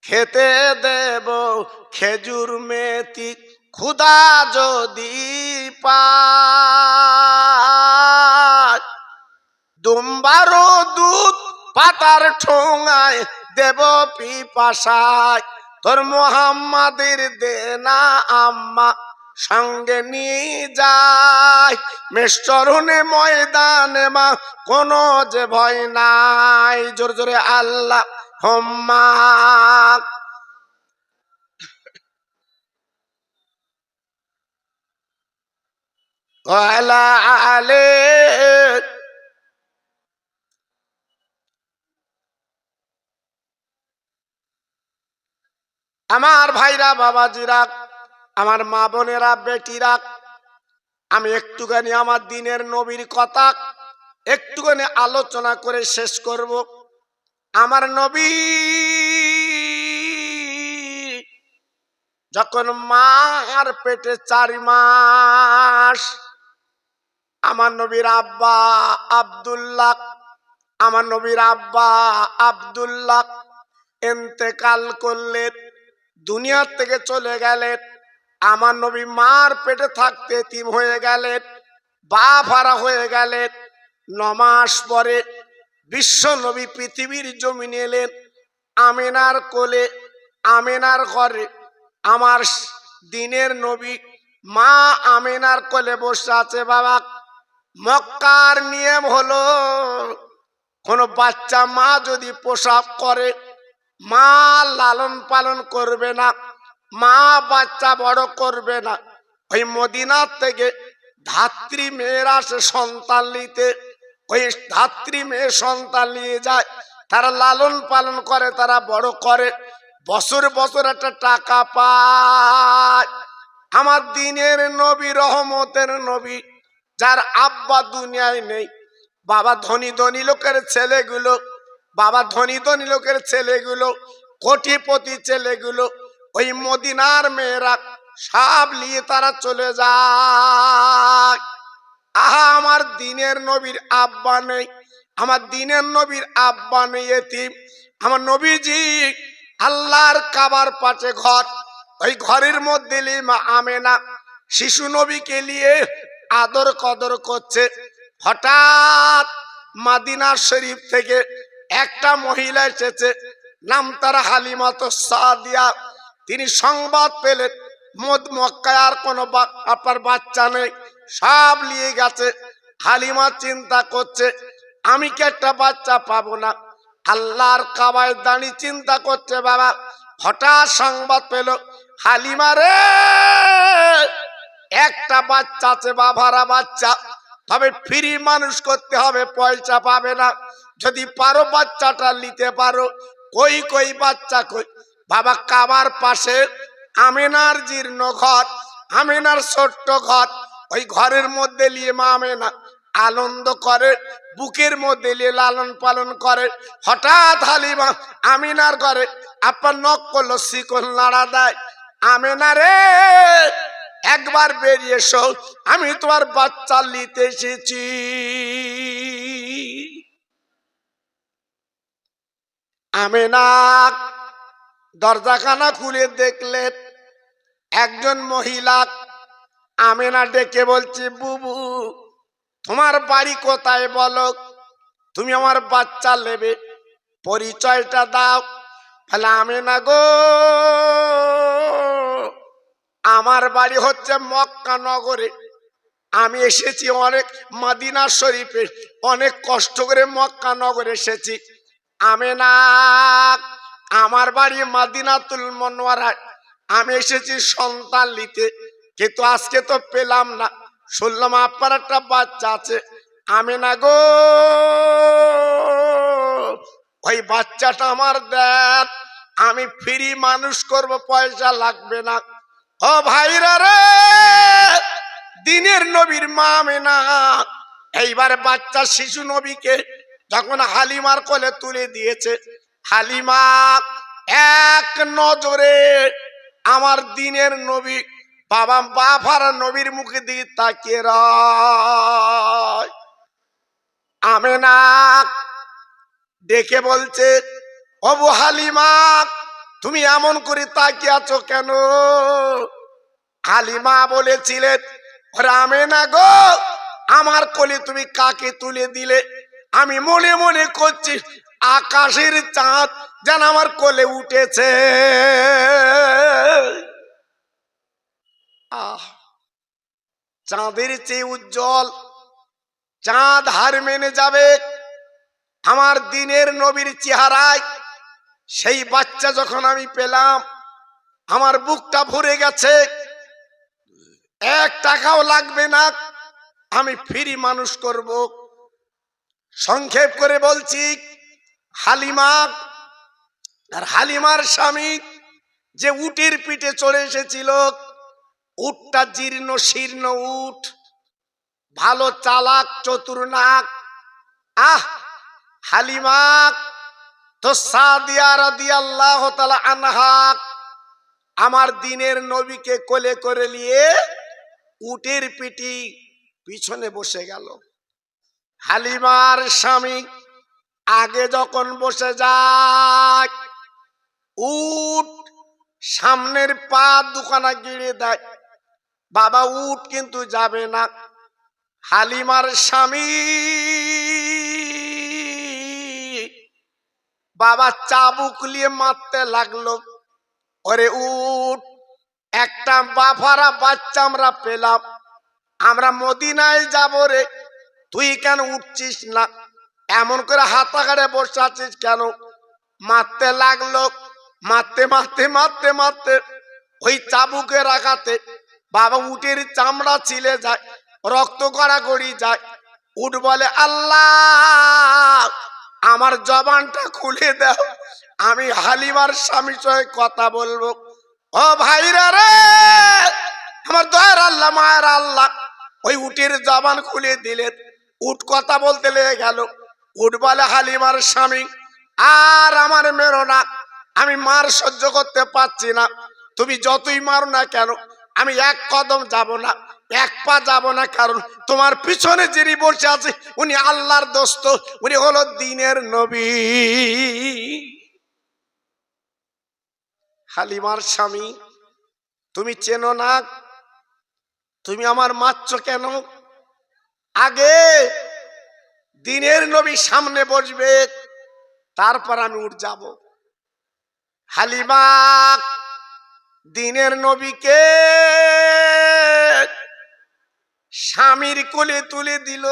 খেতে দেব খেজুর মেথি ক্ষুধা যদি পায়, দুম্বারও দুধ পাতার ঠোঙায় দেব পিপাসায়। তোর মোহাম্মদের দেনা আম্মা সঙ্গে নিয়ে যায়, মেষচরণে ময়দানে মা কোনো যে ভয় নাই। জোরে জোরে আল্লাহ হুম্মা ওয়ালা আলে। আমার ভাইরা, বাবাজিরা, আমার মা বোনেরা, বেটিরা, আমি একটুখানি আমার দিনের নবীর কথা একটুখানি আলোচনা করে শেষ করব। আমার নবী যখন মার পেটে 4 মাস, আমার নবীর আব্বা আব্দুল্লাহ, আমার নবীর আব্বা আব্দুল্লাহ ইন্তেকাল করলেন, দুনিয়া থেকে চলে গেলেন। আমার নবী মার পেটে থাকতে এতিম হয়ে গেলেন, বাপ হারা হয়ে গেলেন। 9 মাস পরে বিশ্ব নবী পৃথিবীর জমিনে এলেন। আমিনার কোলে, আমিনার ঘরে আমার দিনের নবী মা আমিনার কোলে বসে আছে। বাবা, মক্কার নিয়ম হলো কোন বাচ্চা মা যদি প্রসব করে, মা লালন পালন করবে না, মা বাচ্চা বড় করবে না। ওই মদিনার থেকে ধাত্রী মেয়েরা আসে সন্তান নিতে, ওই ধাত্রী মেয়ে সন্তান নিয়ে যায়, তারা লালন পালন করে, তারা বড় করে, বছর বছর একটা টাকা পায়। আমার দিনের নবী, রহমতের নবী, যার আব্বা দুনিয়ায় নেই, বাবা ধনী ধনী লোকের ছেলেগুলো, বাবা ধনী ধনী লোকের ছেলেগুলো, কোটিপতি ছেলেগুলো, ওই মদিনার মেয়েরা সব নিয়ে তারা চলে যায়। আহা, আমার দিনের নবীর আব্বা নেই, আমার দিনের নবীর আব্বা নেই, এতিম। আমার নবীজি আল্লাহর কাবার পাশে ঘর, ওই ঘরের মধ্যে মা আমেনা শিশু নবীকে নিয়ে আদর কদর করছে। হঠাৎ মদিনা শরীফ থেকে একটা মহিলা এসেছে, নাম তার হালিমাতুস সাদিয়া। তিনি সংবাদ পেলেন মক্কায় আর কোনো আপনার বাচ্চা নেই, সব নিয়ে গেছে। হালিমা চিন্তা করছে, আমি কি একটা বাচ্চা পাবো না? আল্লাহর কাবায় দাঁড়িয়ে চিন্তা করছে। বাবা, হঠাৎ সংবাদ পেল, হালিমা রে, একটা বাচ্চা আছে, বাবারা বাচ্চা, তবে ফ্রি মানুষ করতে হবে, পয়সা পাবে না। যদি পারো বাচ্চাটা নিতে পারো। কই কই বাচ্চা কই? বাবা, কাবার পাশে আমিনার জীর্ণ ঘর, আমিনার ছোট্ট ঘর, ওই ঘরের মধ্যে নিয়ে মা আমিনা আনন্দ করে, বুকের মধ্যে নিয়ে লালন পালন করে। হঠাৎ হালিমা আমিনার ঘরে আপনার নক করলো, শিকল নাড়া দেয়। আমিনা রে, একবার বেরিয়ে এসো, আমি তোমার বাচ্চা নিতে এসেছি। আমিনা দরজাখানা খুলে দেখলেন একজন মহিলা। আমিনা ডেকে বলছে, বুবু, তোমার বাড়ি কোথায় বলো, তুমি আমার বাচ্চা নেবে, পরিচয়টা দাও। তাহলে আমিনা গো, আমার বাড়ি হচ্ছে মক্কা নগরে, আমি এসেছি অনেক মদিনা শরীফে, অনেক কষ্ট করে মক্কা নগরে এসেছি। আমিনা, আমার বাড়ি মদিনাতুল মুনাওয়ারায়, আমি এসেছি সন্তান নিতে, কিন্তু আজকে তো পেলাম না, শুনলাম আপনার একটা বাচ্চা আছে। আমিনা গো, ওই বাচ্চাটা আমার দেন, আমি ফ্রি মানুষ করব, পয়সা লাগবে না। ও ভাইরা রে, দিনের নবীর মা আমিনা এইবার বাচ্চা শিশু নবীকে যখন হালিমার কোলে তুলে দিয়েছে, হালিমা এক নজরে আমার দিনের নবী বাবা বাফার নবীর মুখে দিয়ে তাকিয়ে রয়। আমিনা ডেকে বলছে, ওগো হালিমা, তুমি এমন করে তাকিয়ে আছো কেন? হালিমা বলেছিলেন, আমেনা গো, আমার কোলে তুমি কাকে তুলে দিলে? আমি মনে মনে করছি আকাশের চাঁদ যেন আমার কোলে উঠেছে। আহ, চাঁদের চেয়ে উজ্জ্বল, চাঁদ হার মেনে যাবে আমার দিনের নবীর চেহারায়। সেই বাচ্চা যখন আমি পেলাম, আমার বুকটা ভরে গেছে। 1 টাকাও লাগবে না, আমি ফ্রি মানুষ করব। সংক্ষেপ করে বলছি, হালিমা আর হালিমার স্বামী যে উটের পিঠে চড়ে এসেছিল, উটটা জীর্ণ শীর্ণ উট, ভালো চালাক চতুর নাক। হালিমা তো সাদিয়া রাদিয়াল্লাহু তাআলা আনহা আমার দিনের নবীকে কোলে করে নিয়ে উটের পিঠে পিছনে বসে গেল। হালিমার স্বামী আগে যখন বসে যায়, উট সামনের পা দুখানা গিড়ে দেয়, বাবা উট কিন্তু যাবে না। হালিমার স্বামী বাবা চাবুক নিয়ে মারতে লাগলো। ওরে উট, একটা বাফারা বাচ্চা আমরা পেলাম, আমরা মদিনায় যাব রে, তুই কেন উঠছিস না? এমন করে হাতাঘাড়ে বসে আছিস কেন? মারতে লাগলো। মারতে মারতে মারতে মারতে ওই চাবুকের আঘাতে বাবা উটের চামড়া ছিলে যায়, রক্ত গড়াগড়ি যায়। উট বলে, আল্লাহ আমার জবানটা খুলে দাও, আমি হালিমার স্বামীর সঙ্গে কথা বলবো। ও ভাইরা রে, আমার দয়ার আল্লাহ মায়ের আল্লাহ ওই উটের জবান খুলে দিলেন। উট কথা বলতে লেগে গেল। উট বলে, হালিমার স্বামী আর আমার মেরো না, আমি মার সহ্য করতে পারছি না। তুমি যতই মারো না কেন, আমি 1 কদম যাব না, 1 পা যাব না। কারণ তোমার পিছনে যিনি বসে আছে উনি আল্লাহর দোস্ত, উনি হলো দ্বীনের নবী। হালিমার স্বামী, তুমি চেনো না, তুমি আমার মারছো কেন? আগে দ্বীনের নবী সামনে বসবে, তারপর আমি উঠ যাব। হালিমা দ্বীনের নবীকে স্বামীর কোলে তুলে দিল।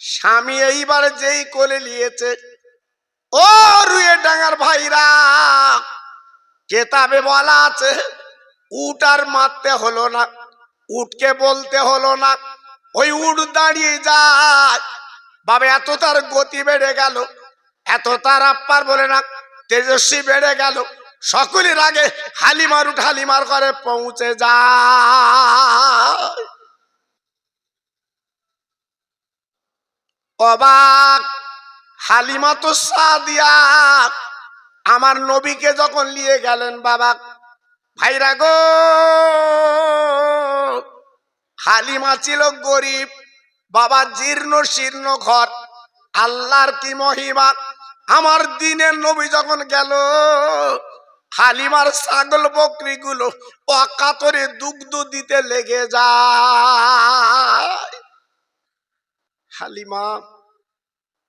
স্বামী এইবার যেই কোলে নিয়েছে, ও রুয়ে ডাঙ্গার ভাইরা, কেতাবে বলা আছে উট আর মারতে হলো না, উটকে বলতে হলো না, ওই উট দাঁড়িয়ে যায়। বাবা এত তার গতি বেড়ে গেল, এত তার আপ্পার বলে না তেজস্বী বেড়ে গেল। সকলের আগে হালিমার উঠ হালিমার ঘরে পৌঁছে যায়। অবাক হালিমা তো সাদিয়া আমার নবীকে যখন নিয়ে গেলেন। বাবা ভাইরা গো, হালিমা ছিল গরিব, বাবা জীর্ণ শীর্ণ ঘর। আল্লাহর কি মহিমা, আমার দিনের নবী যখন গেল, হালিমার ছাগল বকরি গুলো অকাতরে দুগ্ধ দিতে লেগে যায়। হালিমা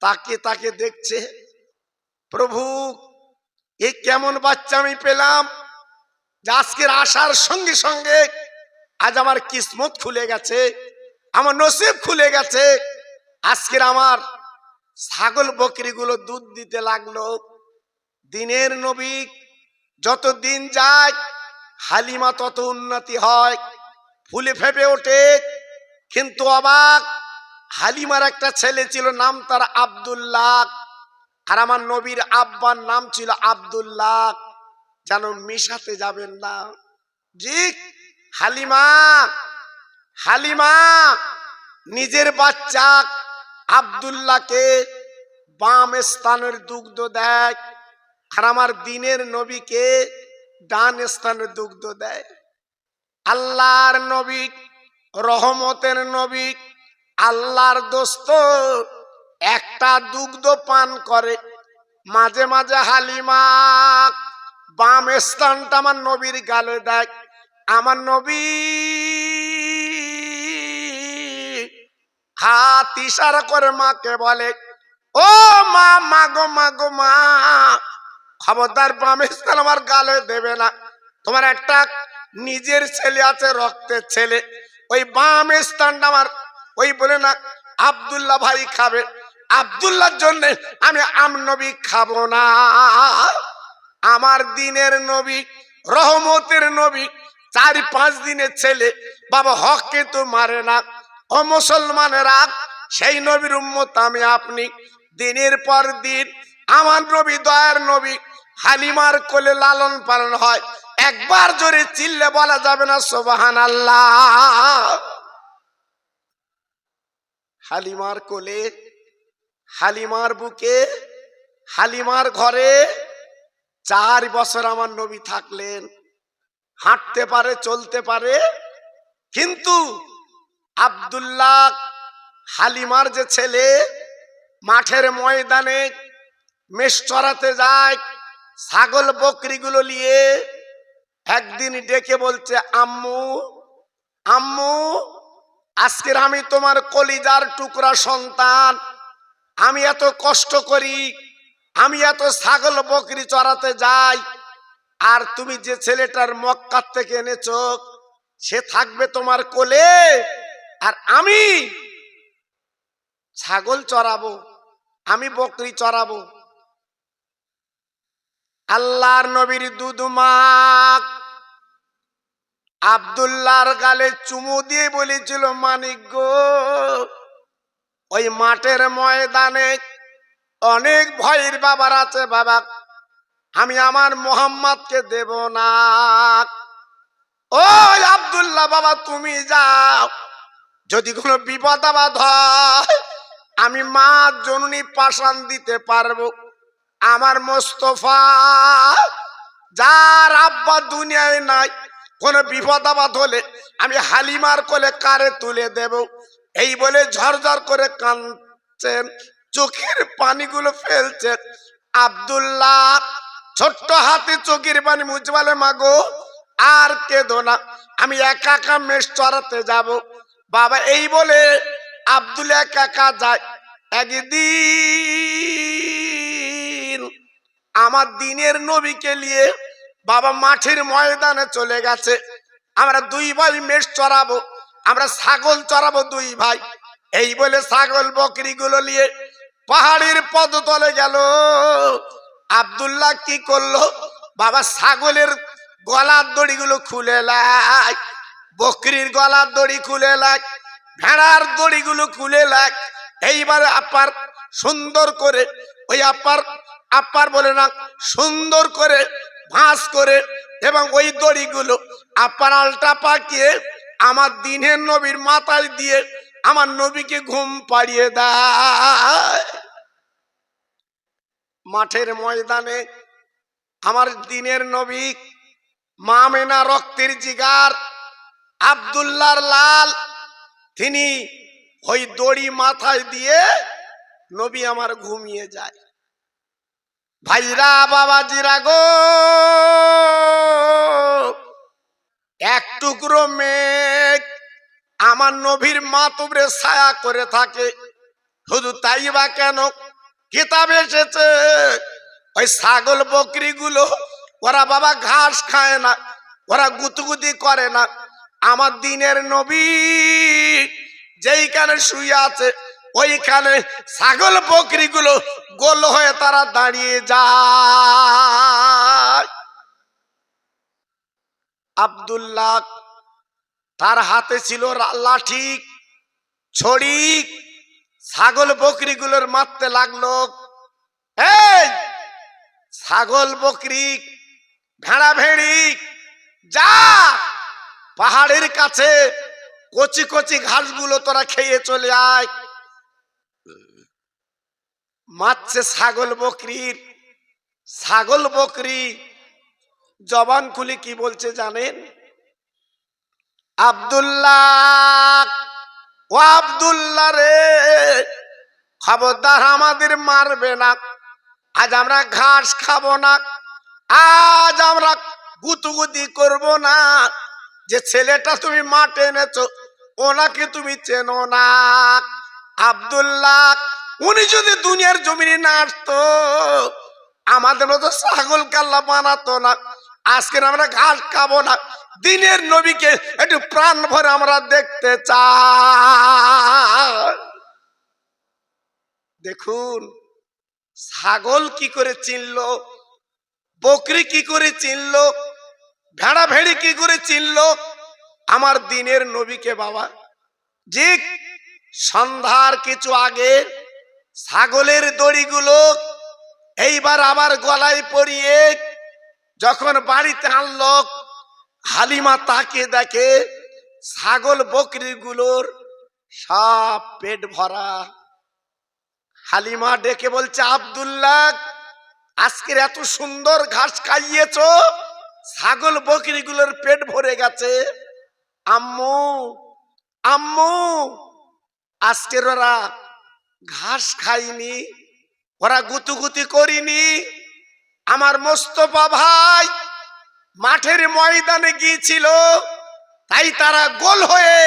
তাকে তাকে দেখছে, প্রভু এ কেমন বাচ্চা আমি পেলাম, আজকের আসার সঙ্গে সঙ্গে আজ আমার কিসমত খুলে গেছে, আমার নসিব খুলে গেছে। আজকের আমার ছাগল বকরি গুলো দুধ দিতে লাগলো। দিনের নবী যত দিন যায়, হালিমা তত উন্নতি হয়, ফুলে ফেপে ওঠে। কিন্তু অবাক, হালিমার একটা ছেলে ছিল, নাম তার আব্দুল্লাহ, আর আমার নবীর আব্বার নাম ছিল আব্দুল্লাহ। যেন মিশাতে যাবেন না। জি, হালিমা হালিমা নিজের বাচ্চা আব্দুল্লাহকে বাম স্থানের দুগ্ধ দেয়, আর আমার দিনের নবীকে ডান স্থানের দুগ্ধ দেয়। আল্লাহর নবী, রহমতের নবী, আল্লাহর দোস্ত একটা দুগ্ধ পান করে। মাঝে মাঝে হালিমা বাম স্থানটা আমার নবীর গালে দেয়। আমার নবী হাত ইশারা করে মাকে বলে, ও মা, মা গো, মা গো, মা, খবরদার বাম স্থান আমার গালে দেবে না। তোমার একটা নিজের ছেলে আছে, রক্তের ছেলে, ওই বাম স্থানটা আমার, ওই বলে না আব্দুল্লাহ ভাই খাবে, আব্দুল্লাহর জন্য আমি নবী খাবো না। আমার দিনের নবী, রহমতের নবী, 4-5 দিনের ছেলে, বাবা হক কিন্তু মারে না। ও মুসলমানেরা, সেই নবীর উম্মত আমি আপনি। দিনের পর দিন আমার নবী, দয়ার নবী, হালিমার কোলে লালন পালন হয়। একবার জোরে চিল্লে বলা যাবে না সুবহানাল্লাহ? হালিমার কোলে, হালিমার বুকে, হালিমার ঘরে 4 বছর আমার নবী থাকলেন। হাঁটতে পারে, চলতে পারে, কিন্তু আব্দুল্লাহ হালিমার যে ছেলে, মাঠের ময়দানে মেষ চড়াতে যায়, ছাগল বকরিগুলো নিয়ে। একদিন ডেকে বলছে, আম্মু, আম্মু, আজকের আমি তোমার কলিজার টুকরা সন্তান, আমি এত কষ্ট করি, আমি এত ছাগল বকরি চড়াতে যাই, আর তুমি যে ছেলেটার মক্কা থেকে এনেছো সে থাকবে তোমার কোলে, আর আমি ছাগল চড়াবো, আমি বকরি চড়াবো। আল্লাহর নবীর দুধমা আব্দুল্লাহর গালে চুমু দিয়ে বলেছিল, মানিক গো, ওই মাঠের ময়দানে অনেক ভয়ের বাবার আছে বাবা, আমি আমার মোহাম্মদকে দেব না। ও আব্দুল্লাহ বাবা, তুমি যাও, যদি কোনো বিপদ আপদ হয় আমি মা জননী পাশান দিতে পারবো। আমার মোস্তফা, যার আব্বা দুনিয়ায় নাই, কোন বিপদ আপদ হলে আমি হালিমার কোলে কারে তুলে দেব। এই বলে ঝরঝর করে কাঁদছেন, চোখের পানিগুলো ফেলছেন। আব্দুল্লাহ ছোট্ট হাতে চোখের পানি মুছে বলে, মাগো আর কেঁদো না, আমি একা একা মেষ চড়াতে যাব। বাবা এই বলে আব্দুল্লাহ একা একা যায়। একদিন আমার দিনের নবীকে নিয়ে বাবা মাঠের ময়দানে চলে গেছে। আমরা 2 ভাই মেষ চড়াবো, আমরা ছাগল চড়াবো 2 ভাই। এই বলে ছাগল বকরি গুলো নিয়ে পাহাড়ের পদতলে গেল। আব্দুল্লাহ কি করলো, বাবা ছাগলের গলার দড়িগুলো খুলে লাগ, বকরির গলার দড়ি খুলে লাগ, ভেড়ার দড়িগুলো খুলে লাগ। এইবারে আপার সুন্দর করে, ওই আপার বলে না, সুন্দর করে ভাঁজ করে, এবং ওই দড়িগুলো আপার আলটা পাকিয়ে আমার দিনের নবীর মাথায় দিয়ে আমার নবীকে ঘুম পাড়িয়ে দেয়। মাঠের ময়দানে আমার দিনের নবী, মা মেনা রক্তের জিগার, আব্দুল্লাহর লাল, তিনি ওই দড়ি মাথায় দিয়ে নবী আমার ঘুমিয়ে যায়। ভাইরা বাবাজিরা গো, এক টুকরো মেঘ আমার নবীর মাতুবরে ছায়া করে থাকে। শুধু তাই বা কেন, কিতাবে এসেছে ওই ছাগল বকরি গুলো ওরা বাবা ঘাস খায় না, ওরা গুতুগুতি করে না। আমার দিনের নবী যেইখানে শুয়ে আছে ওইখানে ছাগল বকরি গুলো গোল হয়ে তারা দাঁড়িয়ে যায়। আব্দুল্লাহ তার হাতে ছিল লাঠি, ছড়ি, ছাগল বকরি গুলোর মারতে লাগলো। এই ছাগল বকরি, ভেড়া ভেড়ি, যা পাহাড়ের কাছে কচি কচি ঘাসগুলো তোরা খেয়ে চলে আয়। মারছে ছাগল বকরির। ছাগল বকরি জবান খুলে কি বলছে জানেন? আব্দুল্লাহ, ও আব্দুল্লাহ রে, খবরদার আমাদের মারবে না, আজ আমরা ঘাস খাবো না, আজ আমরা গুতুগুতি করব না যে ছেলেটা তুমি মাঠে এনেছো ওনাকে তুমি চেনো না। আব্দুল্লাহ উনি যদি দুনিয়ার জমিনে না আসতো আমাদের মতো ছাগল কাল্লা বানাতো না। আজকে আমরা ঘাস খাবো না। দিনের নবীকে একটু প্রাণ ভরে আমরা দেখতে চাই। দেখুন ছাগল কি করে চিনলো, বকরি কি করে চিনলো, ভেড়া ভেড়ি কি করে চিনলো আমার দিনের নবীকে। বাবা জি সন্ধ্যার কিছু আগে ছাগলের দড়িগুলো এইবার আবার গলায় পরিয়ে যখন বাড়িতে আনলো, হালিমা তাকে দেখে ছাগল বকরিগুলোর সব পেট ভরা। হালিমা ডেকে বলছে, আব্দুল্লাহ আজকের এত সুন্দর ঘাস খাইয়েছো, ছাগল বকরিগুলোর পেট ভরে গেছে। আম্মু আম্মু আজকের ওরা ঘাস খাইনি, ওরা গুতুগুতি করিনি। আমার মোস্তফা ভাই মাঠের ময়দানে গিয়েছিল, তাই তারা গোল হয়ে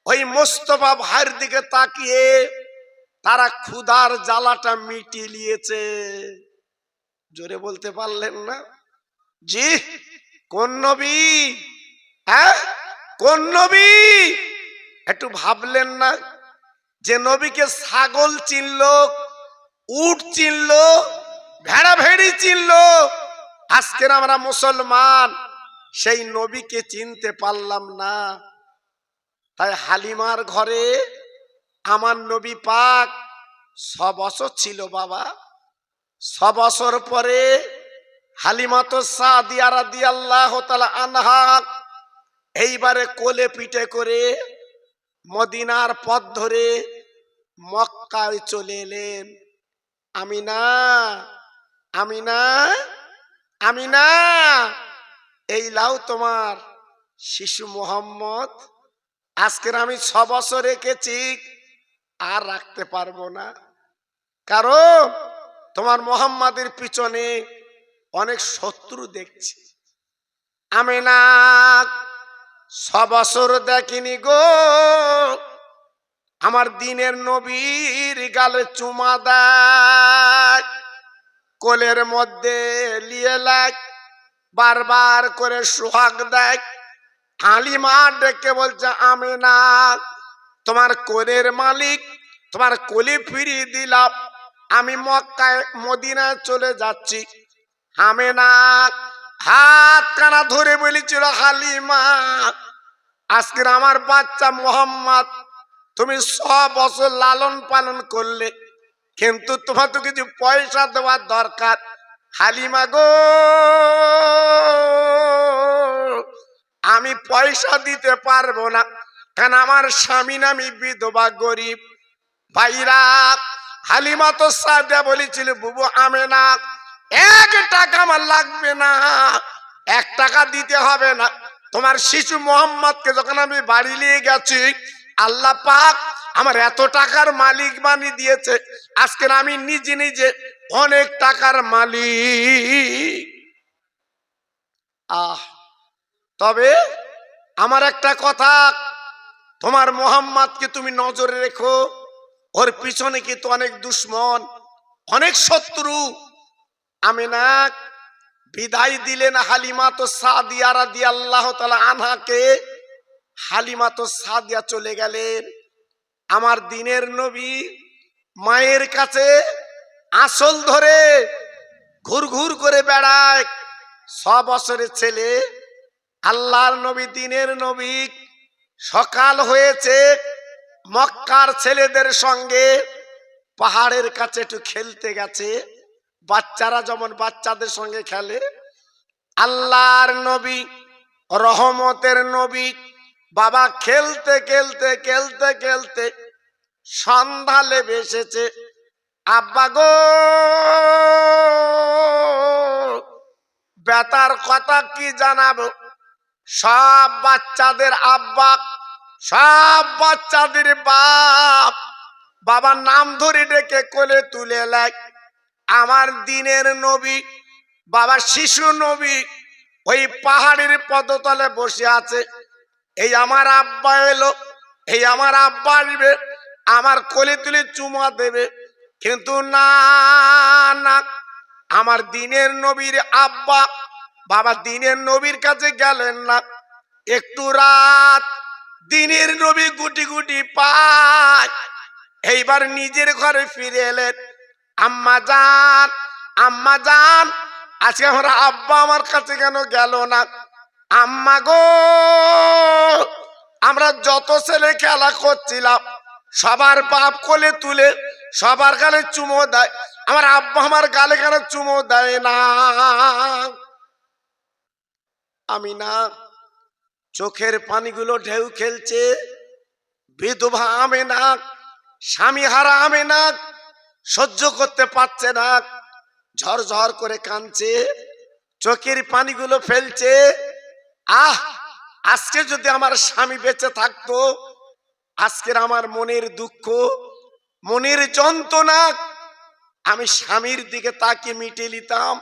ওই মোস্তফা ভাইয়ের দিকে তাকিয়ে তারা ক্ষুধার জ্বালাটা মিটিয়ে নিয়েছে। জোরে বলতে পারলেন না? জি কোন নবী? হ্যাঁ কোন নবী? একটু ভাবলেন না যে নবীকে ছাগল চিনলো, উট চিনলো, ভেড়া ভেড়ি চিনলো, আজকের আমরা মুসলমান সেই নবীকে চিনতে পারলাম না। তাই হালিমার ঘরে আমার নবী পাক 6 বছর ছিল। বাবা 6 বছর পরে হালিমা তো সাদিয়া রাদিয়াল্লাহু তাআলা আনহা এইবারে কোলে পিঠে করে মদিনার পথ ধরে মক্কায় চলে এলেন। আমিনা আমিনা আমিনা এই লাও তোমার শিশু মোহাম্মদ। আজকের আমি 6 বছর রেখেছি, আর রাখতে পারবো না, কারণ তোমার মোহাম্মদের পিছনে অনেক শত্রু দেখছি। আমিনা 6 বছর দেখিনি গো আমার দিনের নবীর গালে চুমা দেয়, কোলের মধ্যে লিয়ে লাগ বারবার করে সোহাগ দেয়। হালিমা ডেকে বলছে, আমিনা তোমার কোলের মালিক তোমার কোলে ফিরিয়ে দিলাম, আমি মক্কায় মদিনায় চলে যাচ্ছি। আমিনা হাত কানা ধরে বলেছিল, হালিমা আজকের আমার বাচ্চা মোহাম্মদ তুমি 6 বছর লালন পালন করলে, কিন্তু তোমার তো কিছু পয়সা দেওয়ার দরকার। হালিমা গো আমি পয়সা দিতে পারবো না, কারণ আমার স্বামী নামি বিধবা গরিব। ভাইরা হালিমা তো সাদিয়া বলেছিল, বুবু আমেনা 1 টাকা আমার লাগবে না, 1 টাকা দিতে হবে না। তোমার শিশু মোহাম্মদকে যখন আমি বাড়ি নিয়ে গেছি আল্লাহ পাক আমার এত টাকার মালিক বানিয়ে দিয়েছে, আজকে আমি নিজে নিজে অনেক টাকার মালিক। তবে আমার একটা কথা, তোমার মোহাম্মদকে তুমি নজরে রেখো, ওর পিছনে কিন্তু অনেক দুশ্মন, অনেক শত্রু। আমিনা বিদায় দিলেন হালিমা তো সাদিয়া রাদিয়াল্লাহু তাআলা আনহাকে। হালিমা তো সাদিয়া চলে গেলেন। আমার দিনের নবী মায়ের কাছে আঁচল ধরে ঘুর ঘুর করে বেড়ায়। 6 বছরের ছেলে আল্লাহর নবী দিনের নবী সকাল হয়েছে, মক্কার ছেলেদের সঙ্গে পাহাড়ের কাছে একটু খেলতে গেছে। বাচ্চারা যেমন বাচ্চাদের সঙ্গে খেলে, আল্লাহর নবী রহমতের নবী বাবা খেলতে খেলতে খেলতে খেলতে সন্ধ্যা লেবে এসেছে। আব্বা গো বেতার কথা কি জানাবো, সব বাচ্চাদের আব্বা, সব বাচ্চাদের বাপ বাবার নাম ধরে ডেকে কোলে তুলে লাগ। আমার দিনের নবী বাবা শিশু নবী ওই পাহাড়ের পদতলে বসে আছে। এই আমার আব্বা এলো, এই আমার আব্বা আসবে, আমার কোলে তুলে চুমা দেবে, কিন্তু না না, আমার দিনের নবীর আব্বা বাবা দিনের নবীর কাছে গেলেন না। একটু রাত, দিনের নবী গুটি গুটি পায় এইবার নিজের ঘরে ফিরে এলেন। আম্মা জান, আম্মা জান, আজকে আমার আব্বা আমার কাছে কেন গেল না? আম্মা গো, আমরা যত ছেলে খেলা করছিলাম সবার বাপ কোলে তুলে সবার গালে চুমো দেয়, আমার আব্বা আমার গালে কেন চুমো দেয় না? আমি না, চোখের পানিগুলো ঢেউ খেলছে। বিধবা আমেনা, স্বামী হারা আমেনা সহ্য করতে পারছে না, ঝরঝর করে কাঁদছে, চোখের পানিগুলো ফেলছে। আহ, আজকে যদি আমার স্বামী বেঁচে থাকতো, আজকের আমার মনের দুঃখ, মনের যন্ত্রণা আমি স্বামীর দিকে তাকিয়ে মিটে নিতাম।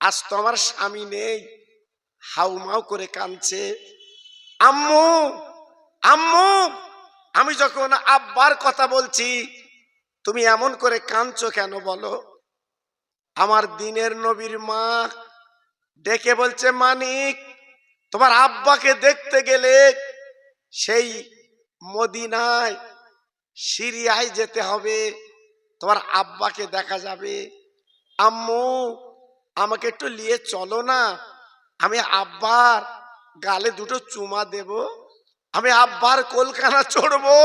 আজ তো আমার স্বামী নেই, হাউমাউ করে কাঁদছে। আম্মু, আম্মু, আমি যখন আব্বার কথা বলছি তুমি এমন করে কাঁদছো কেন বলো? আমার দিনের নবীর মা ডেকে বলছে, মানিক, তোমার আব্বাকে দেখতে গেলে সেই মদিনায় সিরিয়ায় যেতে হবে, তোমার আব্বাকে দেখা যাবে। আম্মু, আমাকে একটু নিয়ে চলো না, আমি আব্বার গালে দুটো চুমা দেব, আমি আব্বার কোলখানা চড়বো,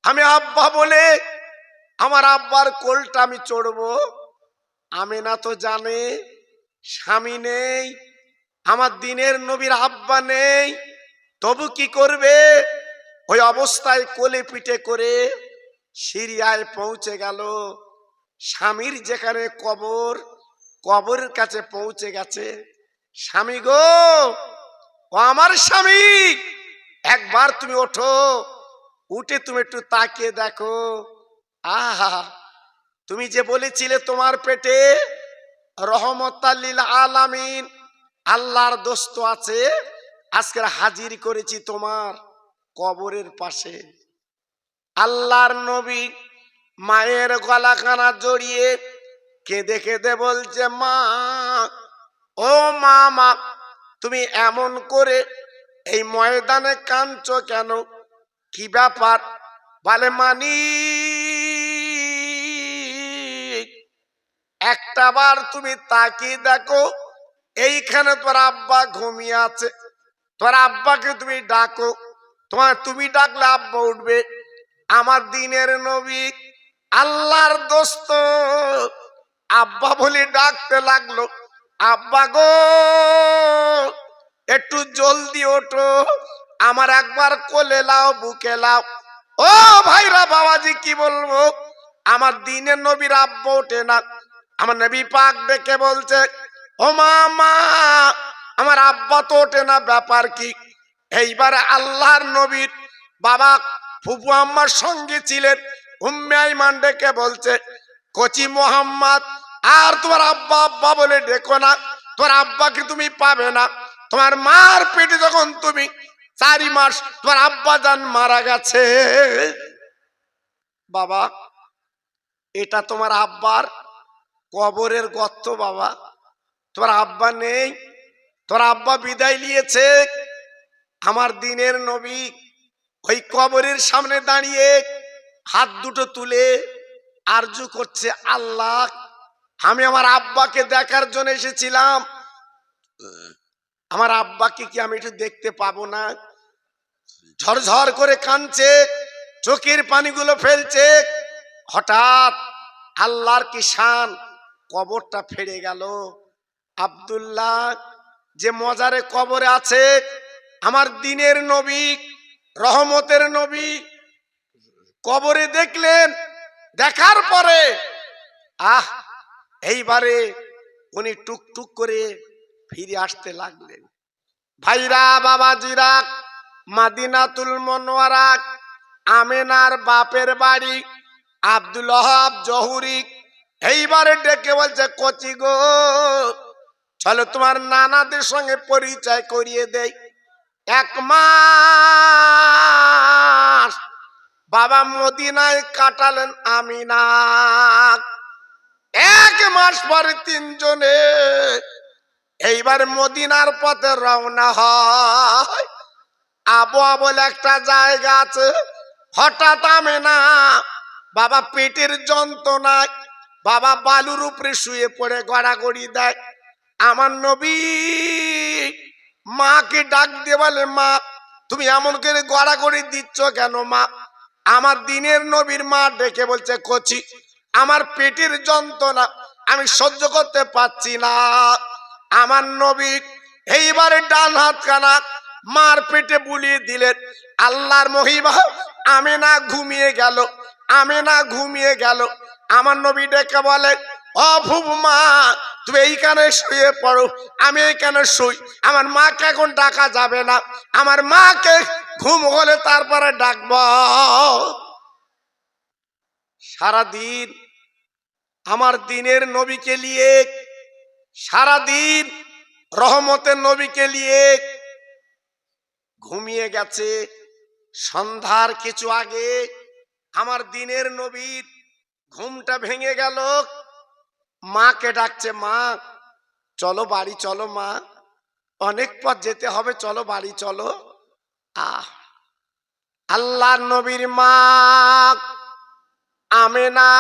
আমি আব্বা বলে আমার আব্বার কোলটা আমি চড়বো। আমেনা তো জানে স্বামী নেই, আমার দিনের নবীর আব্বা নেই, তবু কি করবে? ওই অবস্থায় কোলে পিঠে করে সিরিয়ায় পৌঁছে গেল। স্বামীর যেখানে কবর, কবরের কাছে পৌঁছে গেছে। স্বামী গো, ও আমার স্বামী, একবার তুমি ওঠো, উঠে তুমি একটু তাকিয়ে দেখো। আহা, তুমি যে বলেছিলে তোমার পেটে রহমতাল লিল আলামিন আল্লাহর দোস্ত আছে, আজকে হাজির করেছি তোমার কবরের পাশে। আল্লাহর নবী মায়ের গলাখানা জড়িয়ে কেঁদে কেঁদে বলছে, মা, ও মা, মা, তুমি এমন করে এই ময়দানে কাঁদছো কেন? কি ব্যাপার? বলে, মানি, একটা বার তুমি তাকিয়ে দেখো, এইখানে তোর আব্বা ঘুমিয়ে আছে, তোর আব্বাকে তুমি ডাকো, তুমি ডাকলে আব্বা উঠবে। আমার দিনের নবী আল্লাহর দোস্ত আব্বা বলে ডাকতে লাগলো, আব্বা গো, একটু জলদি ওঠো, আমার একবার কোলে লাও, বুকে লাও। ও ভাইরা, বাবাজি, কি বলবো, আমার দিনের নবীর আব্বা ওঠে না। আমার নবী পাক ডেকে বলছে, ও মা, আমার আব্বা তো ওঠে না, ব্যাপার কি? এইবারে আল্লাহর নবীর বাবা ফুফু আম্মার সঙ্গে ছিলেন উম্মে আইমান ডেকে বলছে, কচি মোহাম্মদ, আর তোমার আব্বা আব্বা বলে ডেকো না, তোমার আব্বাকে তুমি পাবে না। তোমার মার পেটে যখন তুমি 4 মাস, তোমার আব্বা জান মারা গেছে। বাবা, এটা তোমার আব্বার কবরের গর্ত বাবা, তোমার আব্বা নেই, তোর আব্বা বিদায় নিয়েছে। আমার দিনের নবী ওই কবরের সামনে দাঁড়িয়ে হাত দুটো তুলে আরজু করছে, আল্লাহ, আমি আমার আব্বাকে দেখার জন্য এসেছিলাম, আমার আব্বাকে কি আমি একটু দেখতে পাবো না? ঝরঝর করে কাঁদছে, চোখের পানিগুলো ফেলছে। হঠাৎ আল্লাহর কি শান, কবরটা ফেড়ে গেল। আব্দুল্লাহ যে মজারে কবরে আছে, আমার দিনের নবী, রহমতের নবী কবরে দেখলেন। দেখার পরে এইবারে উনি টুকটুক করে ফিরে আসতে লাগলেন। ভাইরা, বাবাজিরা, মাদিনাতুল মুনাওয়ারা আমেনার বাপের বাড়ি আব্দুল ওহাব জহুরি এইবারে ডেকে বলছে, কচি গো, চলো তোমার নানাদের সঙ্গে পরিচয় করিয়ে দেই। 1 মাস বাবা মদিনায় কাটালেন আমিনা। 1 মাস পরে 3 জনে এইবার মদিনার পথে রওনা হয়। আবওয়া বলে একটা জায়গা আছে। হঠাৎ আমিনা বাবা পেটের যন্ত্রণায় বাবা বালুর উপরে শুয়ে পড়ে গড়াগড়ি দেয়। আমার নবী মাকে ডাক দিয়ে বলে, মা তুমি এমন করে গড়াগড়ি দিচ্ছ কেন মা? আমার দিনের নবীর মা ডেকে বলছে, কচি আমার পেটের যন্ত্রণা আমি সহ্য করতে পারছি না। আমার নবী এইবারে ডান হাত কানা মার পেটে বুলিয়ে দিলেন। আল্লাহর মহিমা, আমিনা ঘুমিয়ে গেল, আমিনা ঘুমিয়ে গেল। আমার নবী ডেকে বলে, ও ফুফু মা তুমি এইখানে শুয়ে পড়ো, আমি এইখানে শুই। আমার মাকে এখন ডাকা যাবে না, আমার মাকে ঘুম হলে তারপরে ডাকব। সারাদিন আমার দিনের নবীকে নিয়ে, সারাদিন রহমতের নবীকে নিয়ে ঘুমিয়ে গেছে। সন্ধ্যার কিছু আগে আমার দিনের নবীর ঘুমটা ভেঙে গেল। মাকে ডাকছে, মা চলো বাড়ি চলো, মা অনেক পথ যেতে হবে, চলো বাড়ি চলো। আল্লাহর নবীর মা আমেনা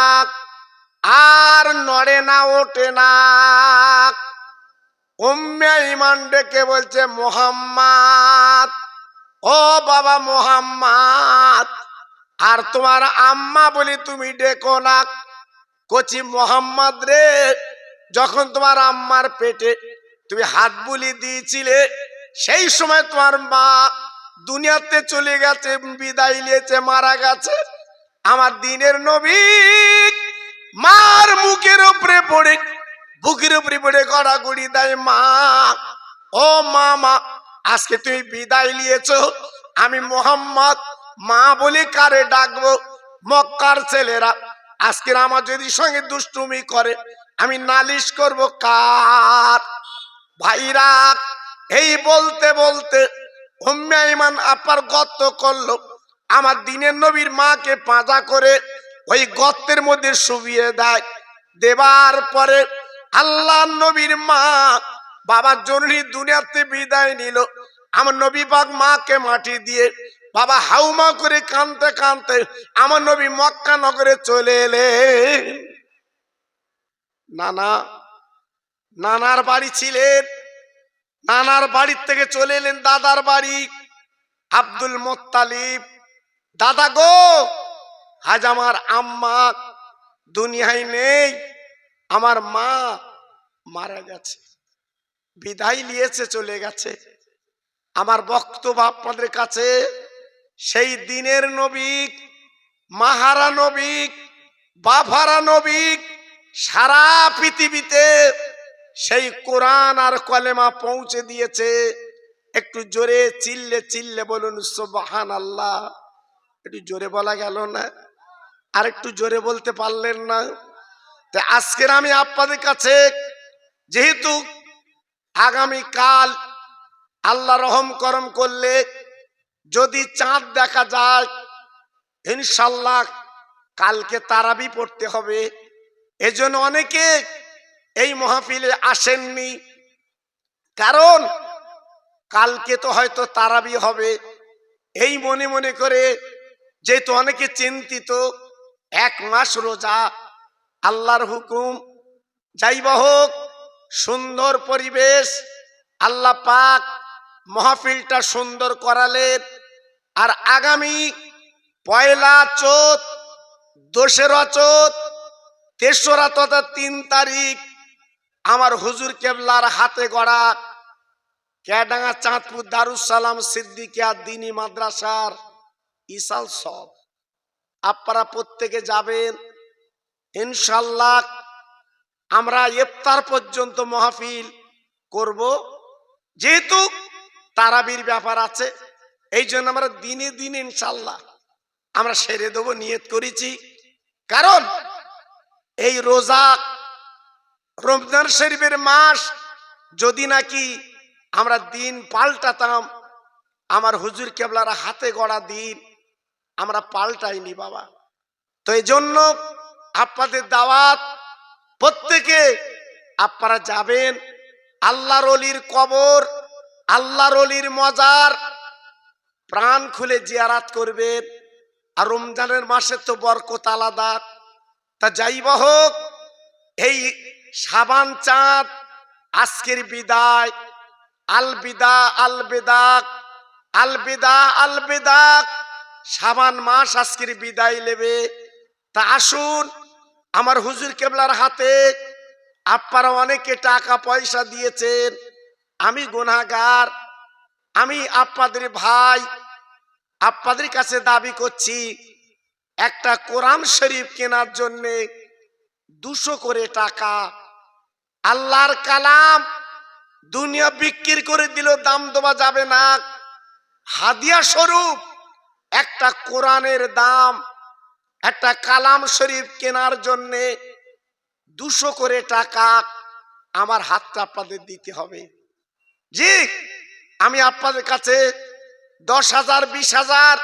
আর নড়ে না, ওঠে না। উম্মে ঈমান ডেকে বলছে, মোহাম্মদ, ও বাবা মোহাম্মদ, আর তোমার আম্মা বলি তুমি ডেকো না। কচি মোহাম্মদ রে, যখন তোমার আম্মার পেটে তুমি হাত বুলি দিয়েছিলে সেই সময় তোমার মা দুনিয়াতে চলে গেছে, বিদায় নিয়েছে, মারা গেছে। আমার দিনের নবী মার মুখের উপরে পড়ে, বুকের উপরে পড়ে গড়াগড়ি দেয়, মা ও মা, মা আজকে তুমি বিদায় নিয়েছো, আমি মোহাম্মদ মা বলে কারে ডাকবো? মক্কার ছেলেরা আজকের আমার যদি সঙ্গে দুষ্টুমি করে আমি নালিশ করব কার? ভাইরা এই বলতে বলতে উম্মে ঈমান আপার গর্ত করলো। আমার দিনের নবীর মাকে পাঁজা করে ওই গর্তের মধ্যে শুবিয়ে দেয়। দেবার পরে আল্লাহর নবীর মা বাবার জননী দুনিয়াতে বিদায় নিল। আমার নবী পাক মাকে মাটি দিয়ে বাবা হাউমা করে কাঁদতে কাঁদতে আমার নবী মক্কা নগরে চলে এলেন। নানার বাড়ি ছিলেন, নানার বাড়ির থেকে চলে এলেন দাদার বাড়ি। আব্দুল মুত্তালিব, দাদা গো আজ আমার আম্মা দুনিয়ায় নেই, আমার মা মারা গেছে, বিদায় নিয়েছে, চলে গেছে। আমার বক্তব্য আপনাদের কাছে সেই দিনের নবী, মাহারা নবী, বাফারা নবী, সারা পৃথিবীতে সেই কোরআন আর কলেমা পৌঁছে দিয়েছে। একটু জোরে চিল্লে চিল্লে বলুন সুবহানাল্লাহ। একটু জোরে বলা গেল না? আর একটু জোরে বলতে পারলেন না? তো আজকের আমি আপনাদের কাছে, যেহেতু আগামী কাল আল্লাহ রহম করম করলে যদি চাঁদ দেখা যায়, ইনশাল্লাহ কালকে তারাবি পড়তে হবে। এজন্য অনেকে এই মাহফিলে আসেননি, কারণ কালকে তো হয়তো তারাবি হবে। এই মনে মনে করে যেহেতু অনেকে চিন্তিত, 1 মাস রোজা, আল্লাহর হুকুম, যাইবা হোক সুন্দর পরিবেশ, আল্লাহ পাক মাহফিলটা সুন্দর করালেন। আর আগামী 1লা চৈত, 2রা চৈত, 3রা তথা 3 তারিখ আমার হুজুর কেবলার হাতে গড়া কেডাঙ্গা চাঁদপুর দারুস সালাম সিদ্দিকিয়া দ্বীনি মাদ্রাসার ইসাল সব আপনারা প্রত্যেকে যাবেন ইনশাল্লাহ। আমরা ইফতার পর্যন্ত মাহফিল করব, যেহেতু তারাবির ব্যাপার আছে, এই জন্য আমরা দিনে দিনে ইনশাল্লাহ আমরা সেরে দেবো, নিয়ত করেছি। কারণ এই রোজা রমজান শরীফের মাস, যদি নাকি আমরা দিন পাল্টাতাম, আমার হুজুর কেবলার হাতে গড়া দিন আমরা পাল্টাইনি বাবা। তো এই জন্য আপনাদের দাওয়াত, প্রত্যেকে আপনারা যাবেন আল্লাহর ওলির কবর, আল্লাহর ওলির মজার প্রাণ খুলে জিয়ারাত করবেন। আর রমজানের মাসে তো বরকত আলাদা। তা যাই হোক, এই শাবান চাঁদ আজকের বিদায়, আলবিদা আলবিদা আলবিদা আলবিদা, শাবান মাস আজকের বিদায় নেবে। তা আসুন আমার হুজুর কেবলার হাতে, আপনারা অনেকে টাকা পয়সা দিয়েছেন, আমি গুনাহগার, আমি আপনাদের ভাই, আপনাদের কাছে দাবি করছি একটা কোরআন শরীফ কেনার জন্যে 200 করে টাকা। আল্লাহর কালাম দুনিয়া বিক্রি করে দিল, দাম দেওয়া যাবে না। হাদিয়া স্বরূপ একটা কোরআনের দাম, একটা কালাম শরীফ কেনার জন্যে 200 করে টাকা আমার হাতটা আপনাদের দিতে হবে। জি, আমি আপনাদের কাছে 10,000 20,000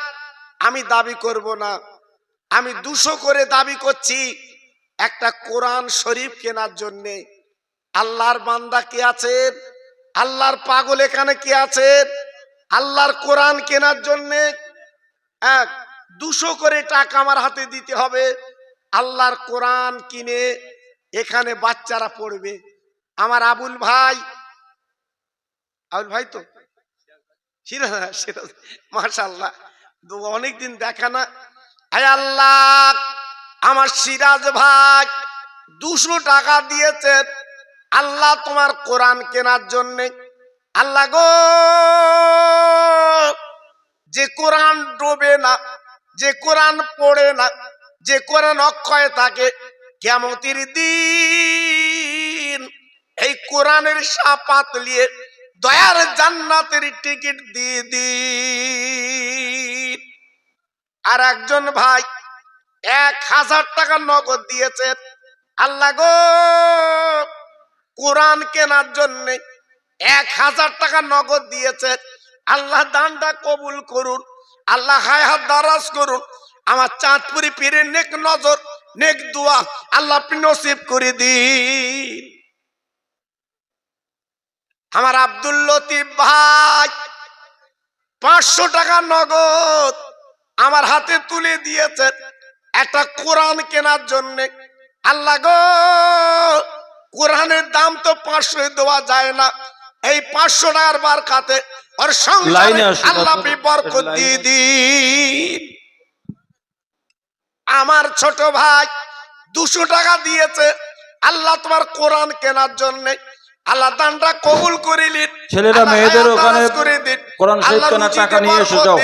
আমি দাবি করব না, আমি 200 করে দাবি করছি একটা কোরআন শরীফ কেনার জন্যে। আল্লাহর বান্দা কে আছেন? আল্লাহর পাগল এখানে কে আছেন? আল্লাহর কোরআন কেনার জন্যে 200 করে টাকা আমার হাতে দিতে হবে। আল্লাহর কোরআন কিনে এখানে বাচ্চারা পড়বে। আমার আবুল ভাই, আবুল ভাই তো মাশাআল্লাহ, অনেকদিন দেখা না। আয় আল্লাহ, আমার সিরাজ ভাই 200 টাকা দিয়েছেন আল্লাহ তোমার কোরআন কেনার জন্যে। আল্লাহ গো, যে কোরআন ডোবে না, যে কোরআন পড়ে না, যে কোরআন অক্ষয় থাকে, কিয়ামতের দিন এই কোরআনের শাপাত নিয়ে দয়ার জান্নাতের টিকিট দিয়ে দিন। আর একজন ভাই 1000 টাকা নগদ দিয়েছেন। আল্লাহ গো, কোরআন কেনার জন্য 1000 টাকা নগদ দিয়েছেন। আল্লাহ দানটা কবুল করুন, আল্লাহ হায়াত দারাজ করুন। আমার চাঁদপুরি পীরের নেক নজর, নেক দোয়া আল্লাহ আপনি নসিব করে দিন। আমার আব্দুল লতিফ ভাই 500 টাকা নগদ আমার হাতে তুলে দিয়েছেন একটা কোরআন কেনার জন্য। আল্লাহ গো, কোরআনের দাম তো 500 দেওয়া যায় না, এই 500 টাকার বারকাতে ওর সংসারে আল্লাহ বরকত দিয়ে দিন। আমার ছোট ভাই 200 টাকা দিয়েছে আল্লাহ তোমার কোরআন কেনার জন্য। আল্লাহ দানটা কবুল করে নিন। ছেলেরা মেয়েদের ওখানে কোরআন শরীফ কেনার টাকা নিয়ে এসে যাও।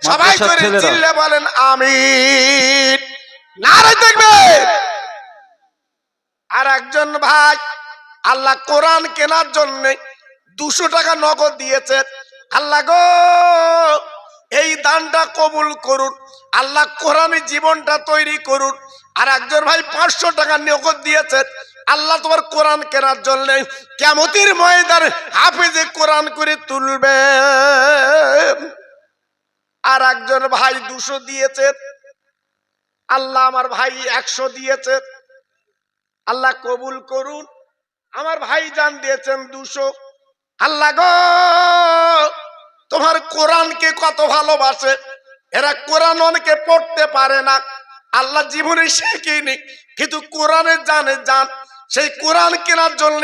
সবাই করে চিল্লে বলেন আমিন, নারে দেখবে। আর একজন ভাই আল্লাহ কোরআন কেনার জন্য 200 টাকা নগদ দিয়েছে। আল্লাহ গো, এই দানটা কবুল করুন, আল্লাহ কোরআনের জীবনটা তৈরি করুন। আর একজন ভাই 500 টাকা নগদ দিয়েছে আল্লাহ তোমার কোরআন কেনার জন্য কিয়ামতের ময়দানে হাফেজে কোরআন করে তুলবে। আর একজন ভাই 200 দিয়েছে আল্লাহ আমার ভাই 100 দিয়েছে আল্লাহ কবুল করুন। আমার ভাই জান দিয়েছেন 200। আল্লাহ গো, তোমার কোরআনকে কত ভালোবাসে। এরা কোরআন অনেকে পড়তে পারে না, আল্লাহ জীবনে শেখেনি, কিন্তু কোরআনে জানে জান। সেই কোরআন কেনার জন্য